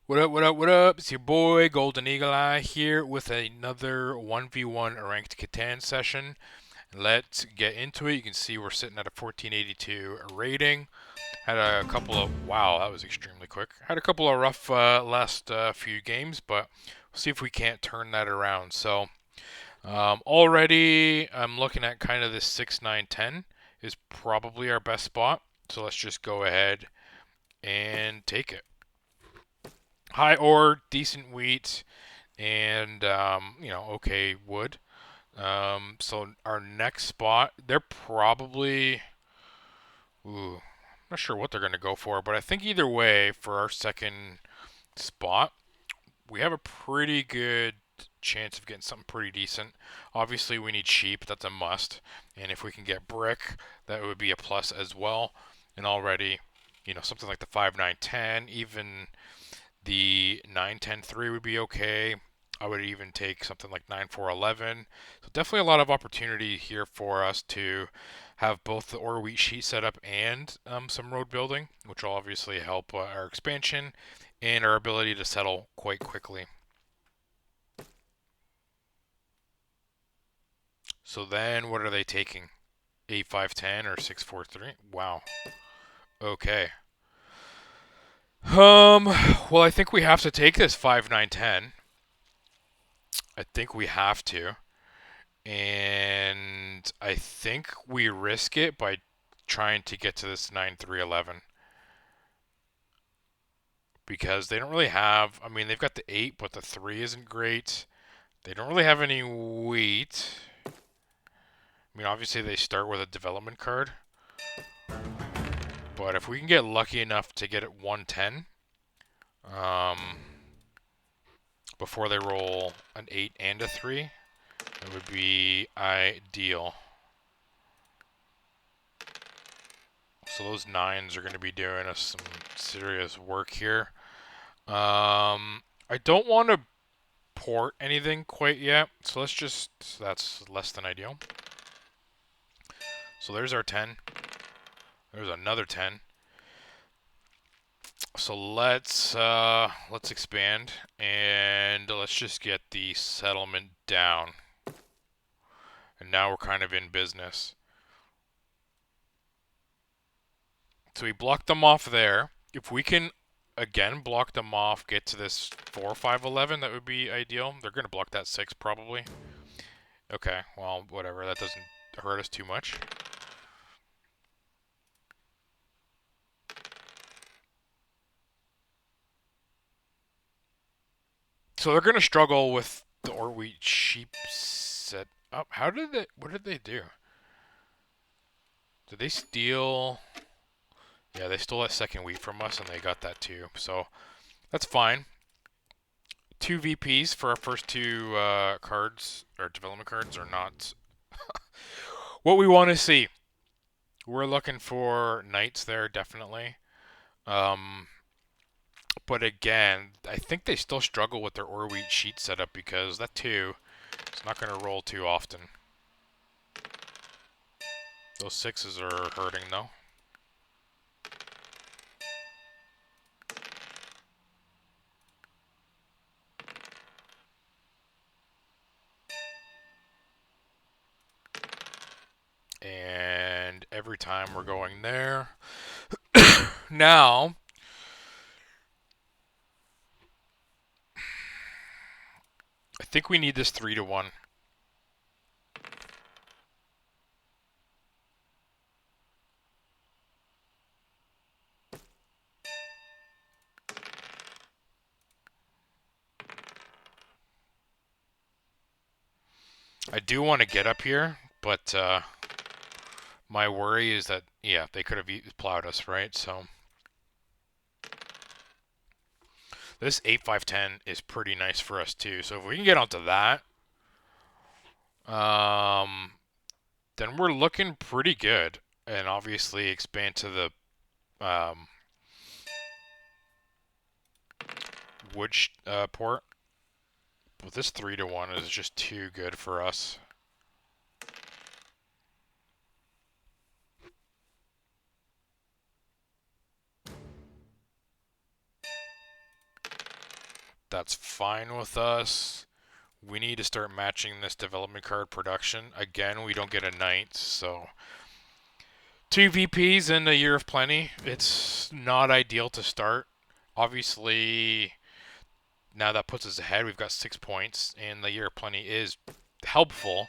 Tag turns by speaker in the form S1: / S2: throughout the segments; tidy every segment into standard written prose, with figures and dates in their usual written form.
S1: What up, what up, what up? It's your boy GoldenEagleEye here with another 1v1 ranked Catan session. Let's get into it. You can see we're sitting at a 1482 rating. Had a couple of, wow, that was extremely quick. Had a couple of rough last few games, but we'll see if we can't turn that around. So already I'm looking at kind of this 6, 9, 10 is probably our best spot. So let's just go ahead and take it. High ore, decent wheat, and okay wood. So our next spot, they're probably, I'm not sure what they're going to go for, but I think either way for our second spot, we have a pretty good chance of getting something pretty decent. Obviously, we need sheep, that's a must, and if we can get brick, that would be a plus as well. And already, something like the 5, 9, 10, even the 9, 10, 3 would be okay. I would even take something like 9, 4, 11. So definitely a lot of opportunity here for us to have both the ore wheat sheet set up and some road building, which will obviously help our expansion and our ability to settle quite quickly. So then what are they taking? 8, 5, 10 or 6, 4, 3? Wow. Okay. Well, I think we have to take this 5, 9, 10. I think we have to. And I think we risk it by trying to get to this 9-3-11 because they don't really have. I mean, they've got the 8, but the 3 isn't great. They don't really have any wheat. I mean, obviously they start with a development card, but if we can get lucky enough to get it 110 um, before they roll an 8 and a 3, that would be ideal. So those 9s are going to be doing us some serious work here. I don't want to port anything quite yet, so that's less than ideal. So there's our 10. There's another 10. So let's expand and let's just get the settlement down. And now we're kind of in business. So we blocked them off there. If we can again block them off, get to this 4, 5, 11, that would be ideal. They're going to block that 6 probably. Okay, well, whatever. That doesn't hurt us too much. So they're gonna struggle with the ore wheat sheep set up. How did they? What did they do? Did they steal? Yeah, they stole that second wheat from us, and they got that too. So that's fine. 2 VPs for our first two cards or development cards are not what we want to see. We're looking for knights there definitely. Um, but again, I think they still struggle with their ore wheat sheet setup because that 2 is not going to roll too often. Those 6s are hurting though. And every time we're going there. Now, I think we need this 3-1. I do want to get up here, but my worry is that, yeah, they could have plowed us, right? So this 8, 5, 10 is pretty nice for us too. So if we can get onto that, um, then we're looking pretty good. And obviously expand to the wood port. But this 3-1 is just too good for us. That's fine with us. We need to start matching this development card production. Again, we don't get a knight, so 2 VPs in a Year of Plenty. It's not ideal to start. Obviously, now that puts us ahead. We've got 6 points, and the Year of Plenty is helpful.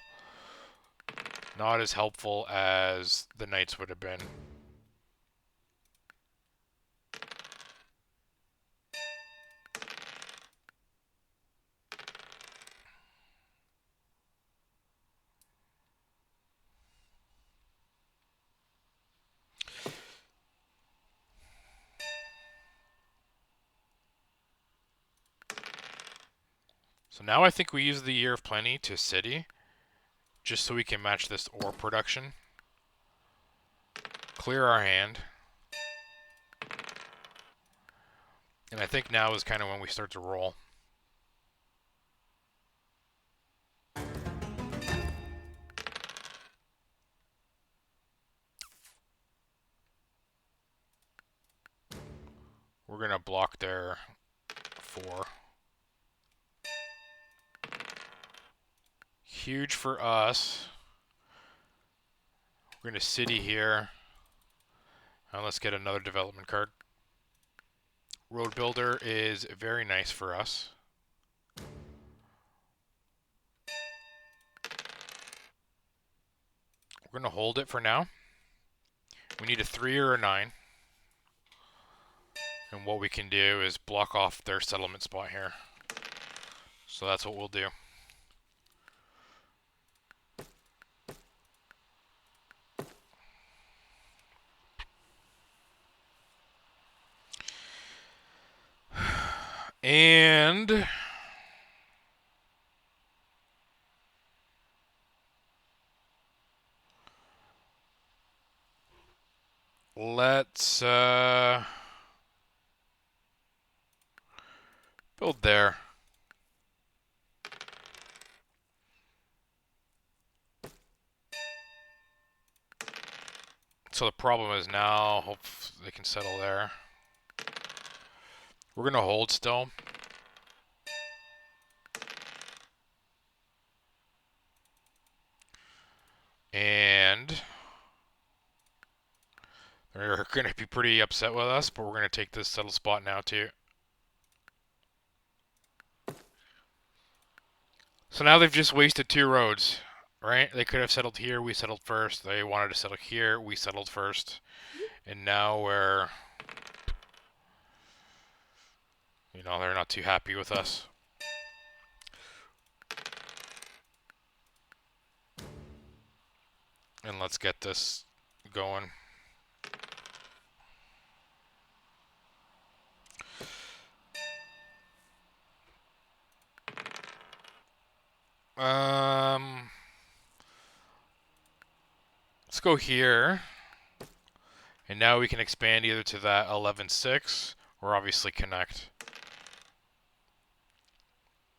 S1: Not as helpful as the knights would have been. So now I think we use the Year of Plenty to city, just so we can match this ore production. Clear our hand. And I think now is kind of when we start to roll. We're going to block their 4. Huge for us. We're going to city here. And let's get another development card. Road Builder is very nice for us. We're going to hold it for now. We need a 3 or a 9. And what we can do is block off their settlement spot here. So that's what we'll do. And let's build there. So the problem is now, hope they can settle there. We're going to hold still. And they're going to be pretty upset with us, but we're going to take this settle spot now too. So now they've just wasted 2 roads, right? They could have settled here, we settled first. They wanted to settle here, we settled first. And now we're, you know, they're not too happy with us. And let's get this going. Let's go here. And now we can expand either to that 11-6 or obviously connect.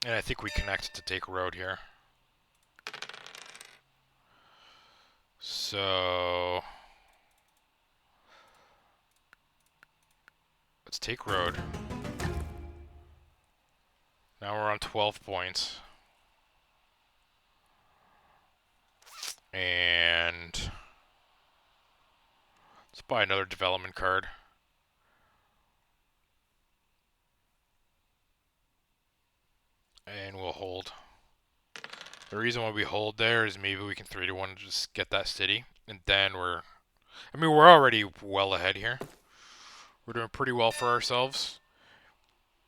S1: And I think we connect to take road here. So let's take road. Now we're on 12 points. And let's buy another development card. And we'll hold. The reason why we hold there is maybe we can 3-1 just get that city. And then we're already well ahead here. We're doing pretty well for ourselves.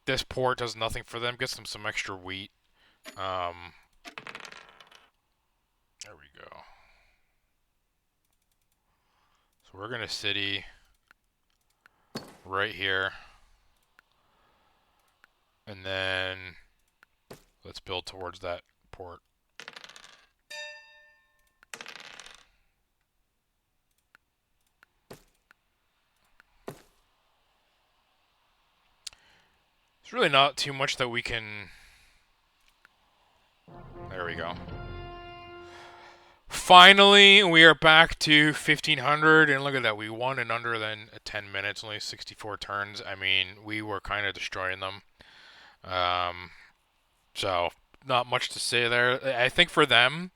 S1: This port does nothing for them. Gets them some extra wheat. There we go. So we're going to city right here. And then let's build towards that port. There's really not too much that we can... There we go. Finally, we are back to 1500, and look at that. We won in under than 10 minutes, only 64 turns. I mean, we were kind of destroying them. So not much to say there. I think for them,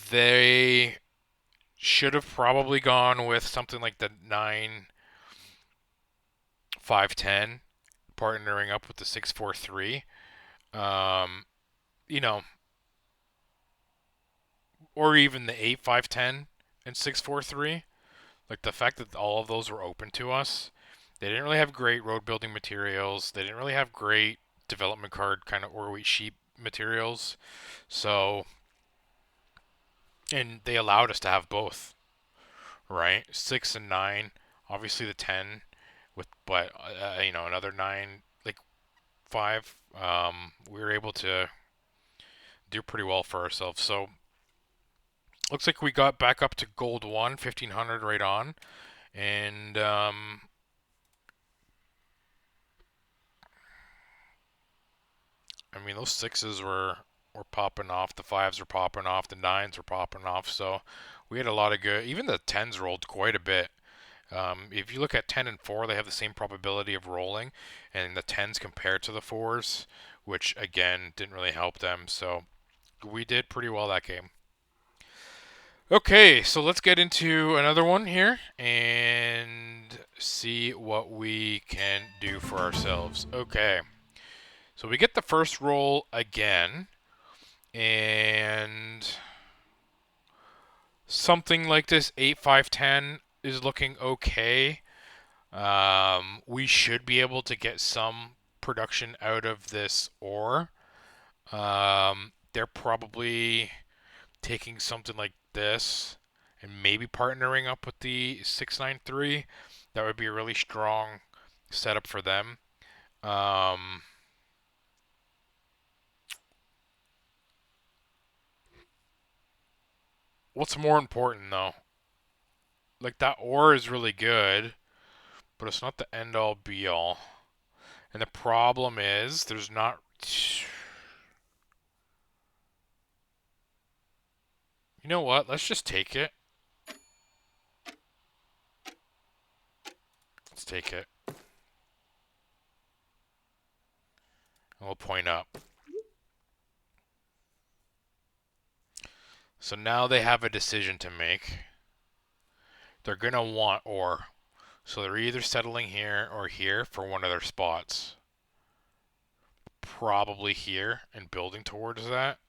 S1: they should have probably gone with something like the 9-5-10, partnering up with the 6-4-3. Um, you know, or even the 8-5-10 and 6-4-3. Like the fact that all of those were open to us. They didn't really have great road building materials. They didn't really have great development card kind of or wheat sheep materials. So, and they allowed us to have both, right? 6 and 9. Obviously the 10 with, but another 9, like 5. We were able to do pretty well for ourselves. So looks like we got back up to gold 1, 1500 right on, and I mean, those sixes were popping off. The fives were popping off. The nines were popping off. So we had a lot of good. Even the tens rolled quite a bit. If you look at 10 and 4, they have the same probability of rolling, and the tens compared to the fours, which again didn't really help them. So we did pretty well that game. Okay, so let's get into another one here and see what we can do for ourselves. Okay, so we get the first roll again, and something like this 8-5-10 is looking okay. We should be able to get some production out of this ore. They're probably taking something like this and maybe partnering up with the 693. That would be a really strong setup for them. Um, what's more important though? Like that ore is really good, but it's not the end all be all. And the problem is there's not. You know what? Let's just take it. Let's take it. And we'll point up. So now they have a decision to make. They're going to want ore. So they're either settling here or here for one of their spots. Probably here and building towards that.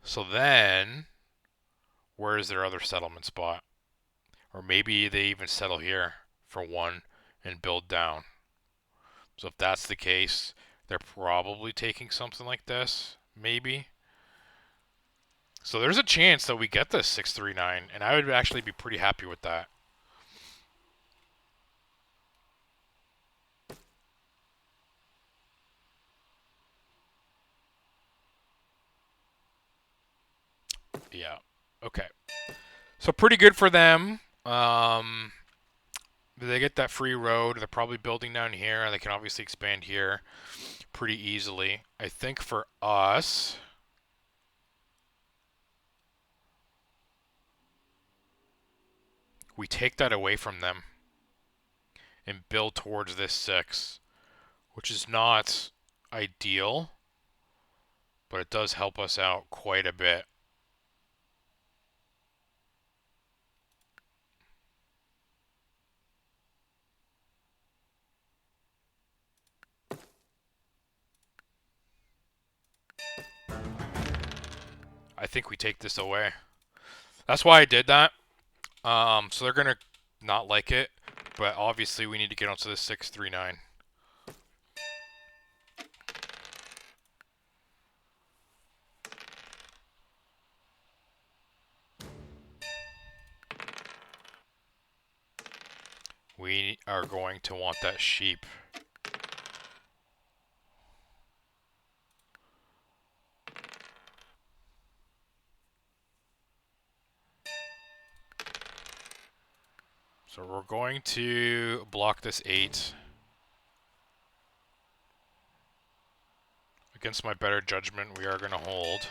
S1: So then, where is their other settlement spot? Or maybe they even settle here for one and build down. So if that's the case, they're probably taking something like this. Maybe. So there's a chance that we get this 639, and I would actually be pretty happy with that. Yeah. Okay. So pretty good for them. They get that free road. They're probably building down here. They can obviously expand here pretty easily. I think for us, we take that away from them and build towards this 6, which is not ideal, but it does help us out quite a bit. I think we take this away. That's why I did that. So they're gonna not like it, but obviously we need to get onto the 639. We are going to want that sheep. So we're going to block this 8. Against my better judgment, we are going to hold.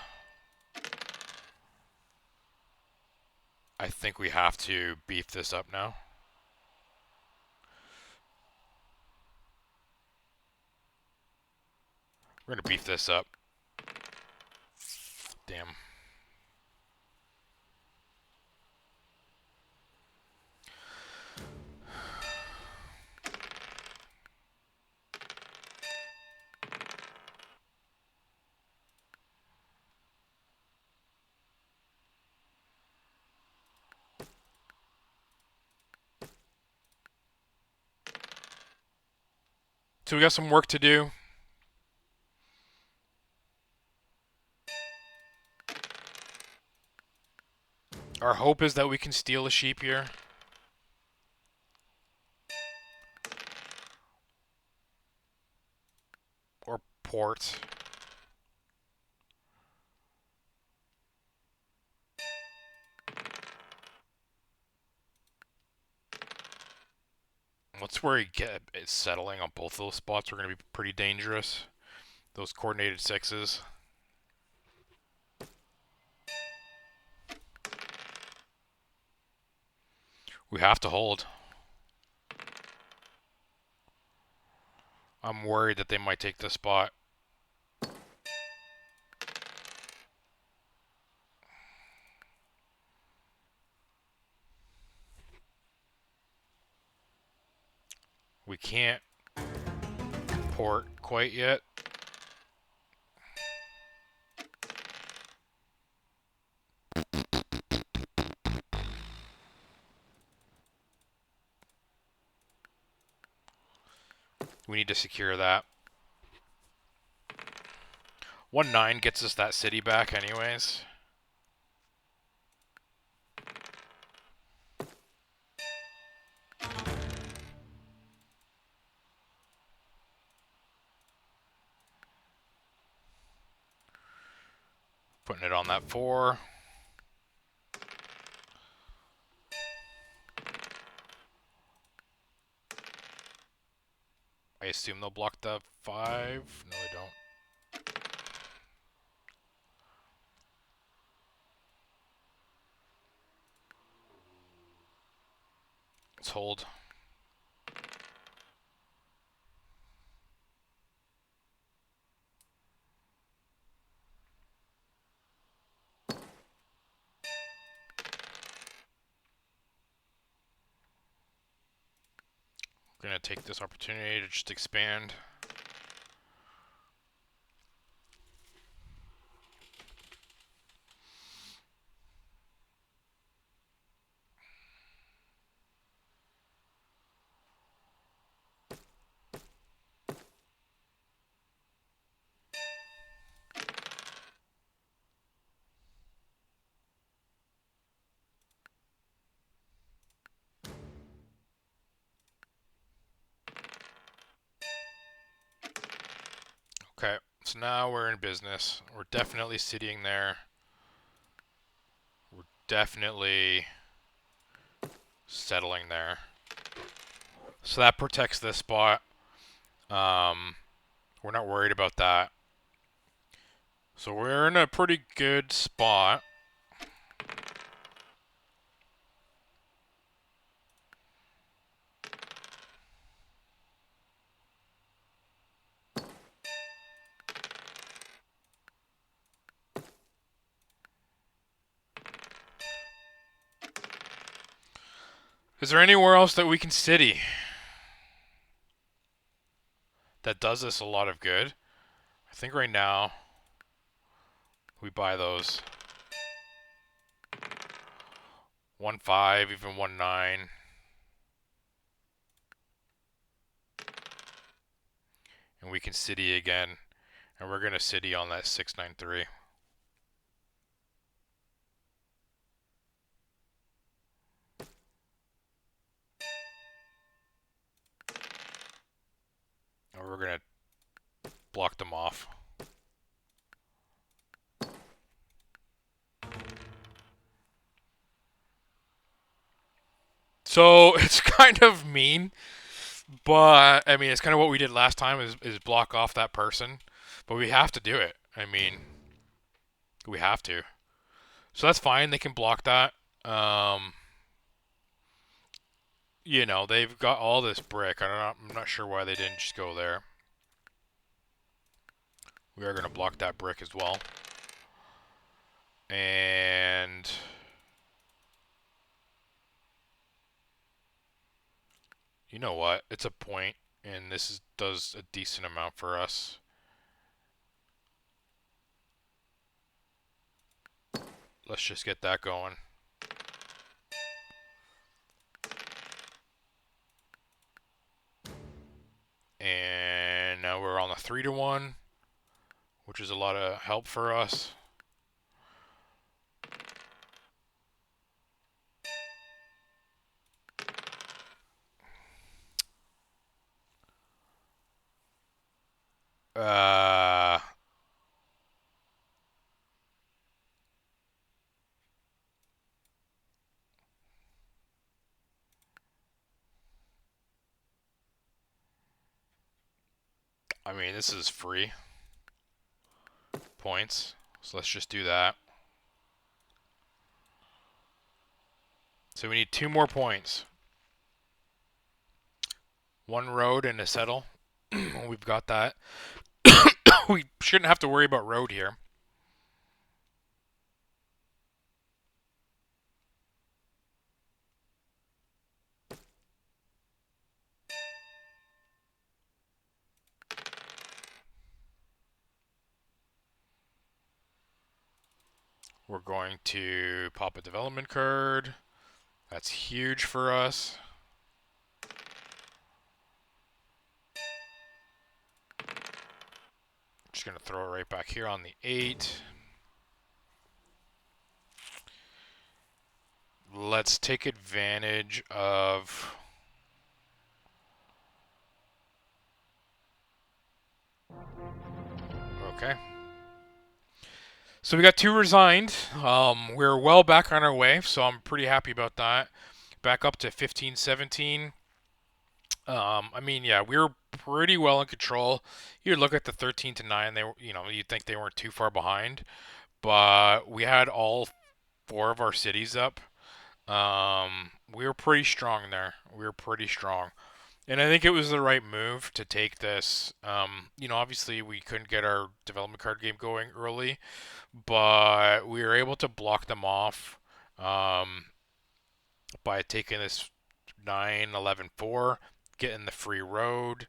S1: I think we have to beef this up now. We're gonna beef this up. Damn. So we got some work to do. Our hope is that we can steal a sheep here. Or port. Let's where he get settling on both those spots. We're going to be pretty dangerous. Those coordinated sixes. We have to hold. I'm worried that they might take this spot. We can't port quite yet. We need to secure that. 1-9 gets us that city back anyways. Putting it on that 4. I assume they'll block the 5. No, they don't. Let's hold. We're going to take this opportunity to just expand. Okay, so now we're in business. We're definitely sitting there. We're definitely settling there. So that protects this spot. We're not worried about that. So we're in a pretty good spot. Is there anywhere else that we can city that does us a lot of good? I think right now we buy those. 1-5, even 1-9. And we can city again. And we're going to city on that 6-9-3. And we're going to block them off. So it's kind of mean, but I mean, it's kind of what we did last time is block off that person. But we have to do it. I mean, we have to. So that's fine. They can block that. You know, they've got all this brick. I'm not sure why they didn't just go there. We are going to block that brick as well. And you know what? It's a point, and does a decent amount for us. Let's just get that going. And now we're on the 3-1, which is a lot of help for us. I mean, this is free points, so let's just do that. So we need 2 more points. 1 road and a settle. We've got that. We shouldn't have to worry about road here. We're going to pop a development card. That's huge for us. Just going to throw it right back here on the 8. Let's take advantage of... Okay. So we got 2 resigned. We're well back on our way, so I'm pretty happy about that. Back up to 15-17. I mean, yeah, we were pretty well in control. You'd look at the 13-9. They were, you'd think they weren't too far behind, but we had all 4 of our cities up. We were pretty strong there. We were pretty strong. And I think it was the right move to take this. Obviously we couldn't get our development card game going early, but we were able to block them off by taking this 9-11-4, getting the free road.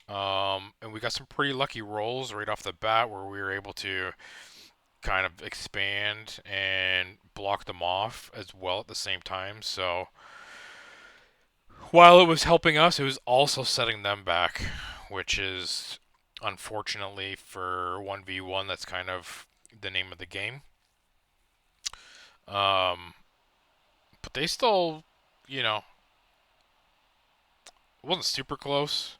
S1: And we got some pretty lucky rolls right off the bat where we were able to kind of expand and block them off as well at the same time. So while it was helping us, it was also setting them back, which is unfortunately for 1v1, that's kind of the name of the game. But they still, it wasn't super close,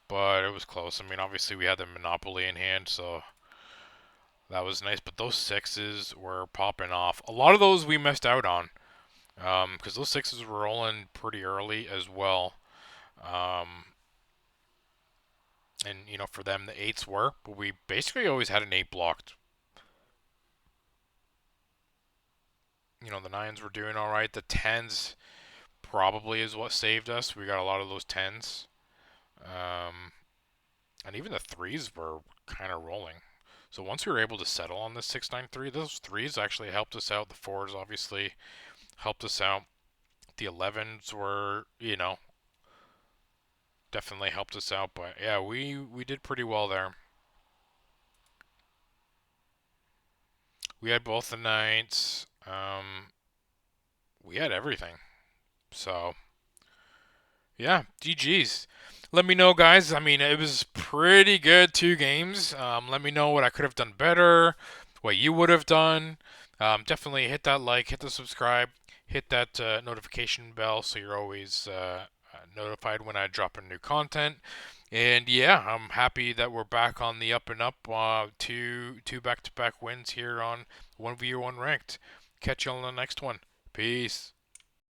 S1: but it was close. I mean, obviously we had the Monopoly in hand, so that was nice. But those 6s were popping off. A lot of those we missed out on, because those 6s were rolling pretty early as well. And, for them, the 8s were, but we basically always had an 8 blocked. The 9s were doing all right. The 10s probably is what saved us. We got a lot of those 10s. And even the 3s were kind of rolling. So once we were able to settle on this 6-9-3, those 3s actually helped us out. The 4s obviously helped us out. The 11s were, definitely helped us out. But yeah, we did pretty well there. We had both the 9s. We had everything. So, yeah, GG's. Let me know, guys. I mean, it was pretty good 2 games. Let me know what I could have done better, what you would have done. Definitely hit that like, hit the subscribe, hit that notification bell so you're always notified when I drop in new content. And yeah, I'm happy that we're back on the up and up. 2 back-to-back wins here on 1v1 ranked. Catch you on the next one. Peace.